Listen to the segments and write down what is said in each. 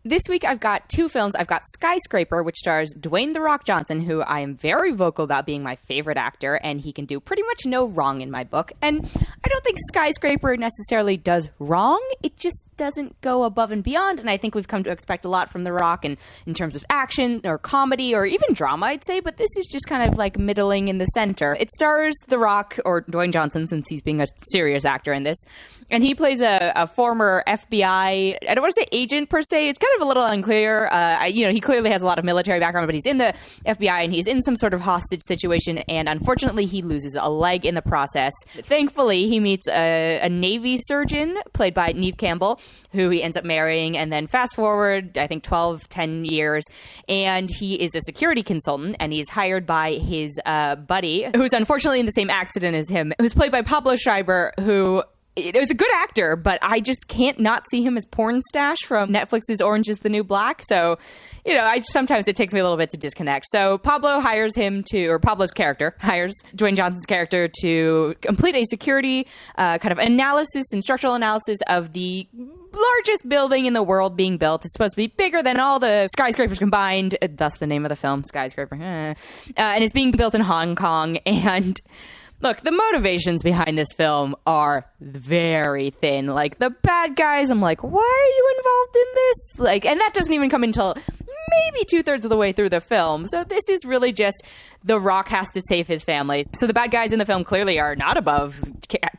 This week, I've got two films. I've got Skyscraper, which stars Dwayne "The Rock" Johnson, who I am very vocal about being my favorite actor, and he can do pretty much no wrong in my book. And I don't think Skyscraper necessarily does wrong. It just doesn't go above and beyond, and I think we've come to expect a lot from The Rock in terms of action or comedy or even drama, I'd say, but this is just kind of like middling in the center. It stars The Rock, or Dwayne Johnson, since he's being a serious actor in this, and he plays a former FBI, I don't want to say agent per se, it's kind of a little unclear. He clearly has a lot of military background, but he's in the FBI and he's in some sort of hostage situation, and unfortunately he loses a leg in the process. Thankfully, he meets a Navy surgeon played by Neve Campbell, who he ends up marrying, and then fast forward, I think 10 years, and he is a security consultant, and he's hired by his buddy, who's unfortunately in the same accident as him, who's played by Pablo Schreiber, who is a good actor, but I just can't not see him as Porn Stash from Netflix's Orange is the New Black. So, sometimes it takes me a little bit to disconnect. So Pablo's character hires Dwayne Johnson's character to complete a security kind of analysis and structural analysis of the largest building in the world being built. It's supposed to be bigger than all the skyscrapers combined, thus the name of the film, Skyscraper. And it's being built in Hong Kong, and look, the motivations behind this film are very thin. Like, the bad guys, I'm like, why are you involved in this? And that doesn't even come until maybe 2/3 of the way through the film. So this is really just The Rock has to save his family. So the bad guys in the film clearly are not above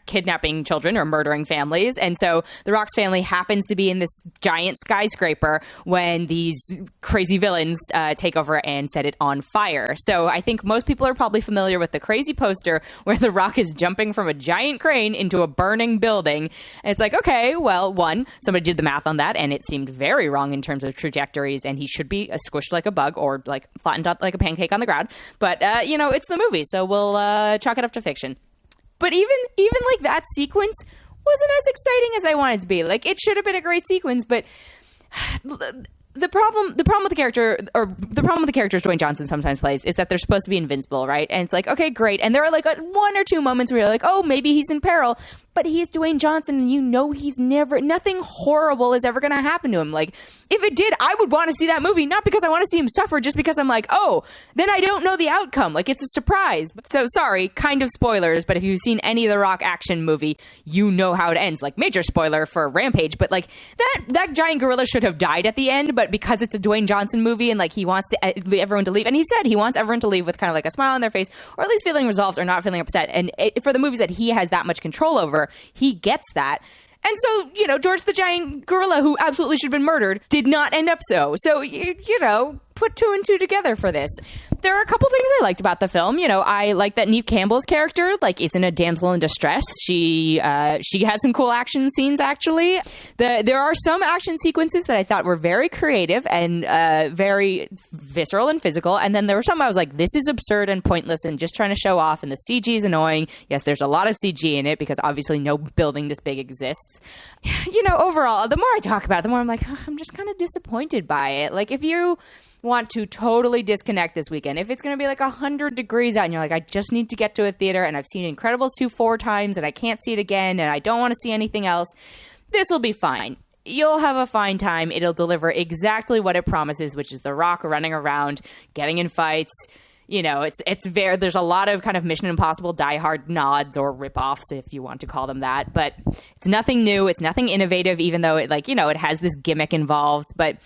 kidnapping children or murdering families. And so The Rock's family happens to be in this giant skyscraper when these crazy villains take over and set it on fire. So I think most people are probably familiar with the crazy poster where The Rock is jumping from a giant crane into a burning building. And it's like, okay, well, one, somebody did the math on that, and it seemed very wrong in terms of trajectories, and he should be squished like a bug or like flattened out like a pancake on the ground. But, it's the movie, so we'll chalk it up to fiction. But even like that sequence wasn't as exciting as I wanted it to be. Like, it should have been a great sequence, but the problem with the character, or the problem with the characters Dwayne Johnson sometimes plays, is that they're supposed to be invincible, right? And it's like, okay, great. And there are like one or two moments where you're like, oh, maybe he's in peril. But he's Dwayne Johnson, and he's nothing horrible is ever going to happen to him. Like, if it did, I would want to see that movie, not because I want to see him suffer, just because I'm like, oh, then I don't know the outcome. Like, it's a surprise. So, sorry, kind of spoilers, but if you've seen any of the Rock action movie, you know how it ends. Like, major spoiler for Rampage, but like, that giant gorilla should have died at the end, but because it's a Dwayne Johnson movie, and like, he wants everyone to leave, and he said he wants everyone to leave with kind of like a smile on their face, or at least feeling resolved or not feeling upset. And for the movies that he has that much control over, he gets that. And so, George the Giant Gorilla, who absolutely should have been murdered, did not end up so. So, put two and two together for this. There are a couple things I liked about the film. I like that Neve Campbell's character, isn't a damsel in distress. She has some cool action scenes, actually. There are some action sequences that I thought were very creative and very visceral and physical. And then there were some I was like, this is absurd and pointless and just trying to show off, and the CG is annoying. Yes, there's a lot of CG in it because obviously no building this big exists. Overall, the more I talk about it, the more I'm like, I'm just kind of disappointed by it. Like, if you want to totally disconnect this weekend, if it's going to be like 100 degrees out and you're like, I just need to get to a theater, and I've seen Incredibles 2 4 times and I can't see it again and I don't want to see anything else, this will be fine. You'll have a fine time. It'll deliver exactly what it promises, which is The Rock running around, getting in fights. There's a lot of kind of Mission Impossible Die Hard nods or ripoffs, if you want to call them that, but it's nothing new. It's nothing innovative, even though it has this gimmick involved, but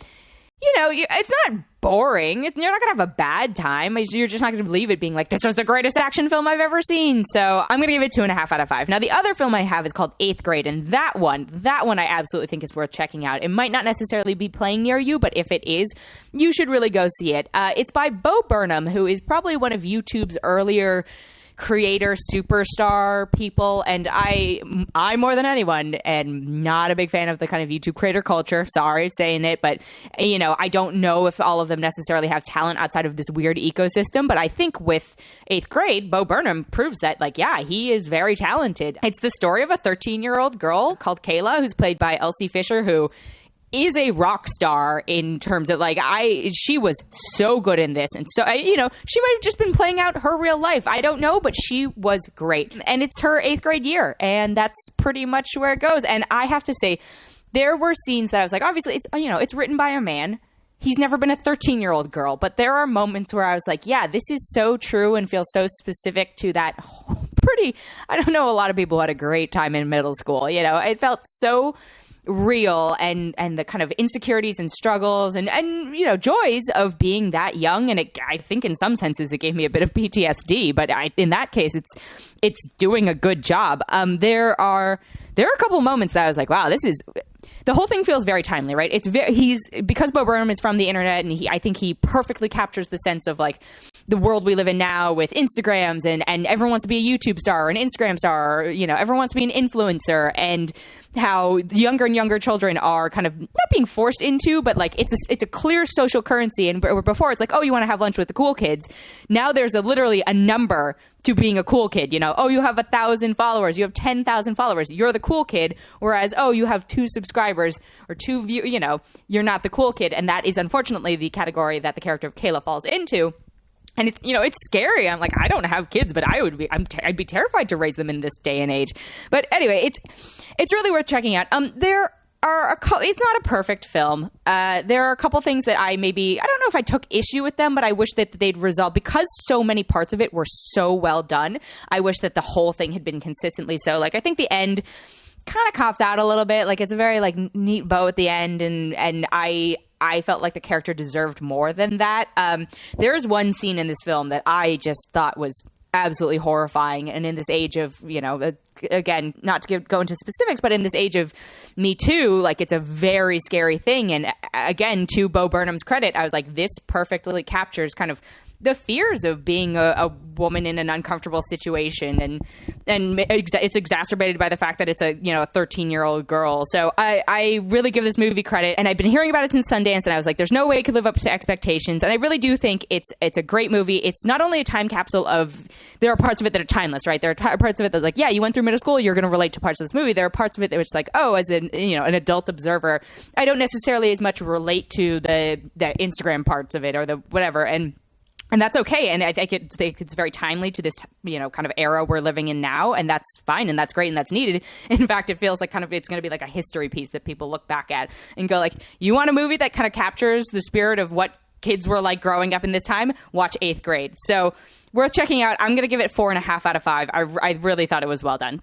it's not boring. You're not going to have a bad time. You're just not going to leave it being like, this was the greatest action film I've ever seen. So I'm going to give it 2.5 out of 5. Now, the other film I have is called 8th Grade, and that one I absolutely think is worth checking out. It might not necessarily be playing near you, but if it is, you should really go see it. It's by Bo Burnham, who is probably one of YouTube's earlier creator superstar people, and I more than anyone am not a big fan of the kind of YouTube creator culture. Sorry saying it, but I don't know if all of them necessarily have talent outside of this weird ecosystem, but I think with 8th Grade, Bo Burnham proves that, he is very talented. It's the story of a 13-year-old girl called Kayla, who's played by Elsie Fisher, who is a rock star in terms of she was so good in this. And so, she might have just been playing out her real life. I don't know, but she was great. And it's her 8th grade year. And that's pretty much where it goes. And I have to say, there were scenes that I was like, obviously it's, you know, it's written by a man. He's never been a 13-year-old girl, but there are moments where I was like, yeah, this is so true and feels so specific to that pretty, I don't know, a lot of people had a great time in middle school. You know, it felt so real, and the kind of insecurities and struggles and you know, joys of being that young. And I think in some senses it gave me a bit of PTSD, but in that case it's doing a good job. There are a couple moments that I was like, wow, the whole thing feels very timely, right? Because Bo Burnham is from the internet, and I think he perfectly captures the sense of like the world we live in now with Instagrams, and everyone wants to be a YouTube star or an Instagram star, or, you know, everyone wants to be an influencer, and how younger and younger children are kind of not being forced into, but like it's a clear social currency. And before it's like, oh, you want to have lunch with the cool kids. Now there's literally a number to being a cool kid. You know, oh, you have 1,000 followers, you have 10,000 followers, you're the cool kid. Whereas, oh, you have 2 subscribers or 2 views, you know, you're not the cool kid. And that is unfortunately the category that the character of Kayla falls into. And it's, you know, it's scary. I'm like, I don't have kids, but I'd be terrified to raise them in this day and age. But anyway, it's really worth checking out. There are it's not a perfect film. There are a couple things that I don't know if I took issue with them, but I wish that they'd resolve, because so many parts of it were so well done. I wish that the whole thing had been consistently so. Like, I think the end kind of cops out a little bit. Like, it's a very like neat bow at the end, and I felt like the character deserved more than that. There's one scene in this film that I just thought was absolutely horrifying. And in this age of, you know, again, not to go into specifics, but in this age of Me Too, like, it's a very scary thing. And again, to Bo Burnham's credit, I was like, this perfectly captures kind of the fears of being a woman in an uncomfortable situation, and it's exacerbated by the fact that it's a 13-year-old girl. So I really give this movie credit, and I've been hearing about it since Sundance, and I was like, there's no way it could live up to expectations. And I really do think it's a great movie. It's not only a time capsule of, there are parts of it that are timeless, right? There are parts of it that, like, yeah, you went through middle school, you're going to relate to parts of this movie. There are parts of it that was like, oh, as an adult observer, I don't necessarily as much relate to the Instagram parts of it or the whatever, and that's okay. And I think it's very timely to this, kind of era we're living in now. And that's fine. And that's great. And that's needed. In fact, it feels like it's going to be like a history piece that people look back at and go like, you want a movie that kind of captures the spirit of what kids were like growing up in this time? Watch 8th Grade. So worth checking out. I'm going to give it 4.5 out of 5. I really thought it was well done.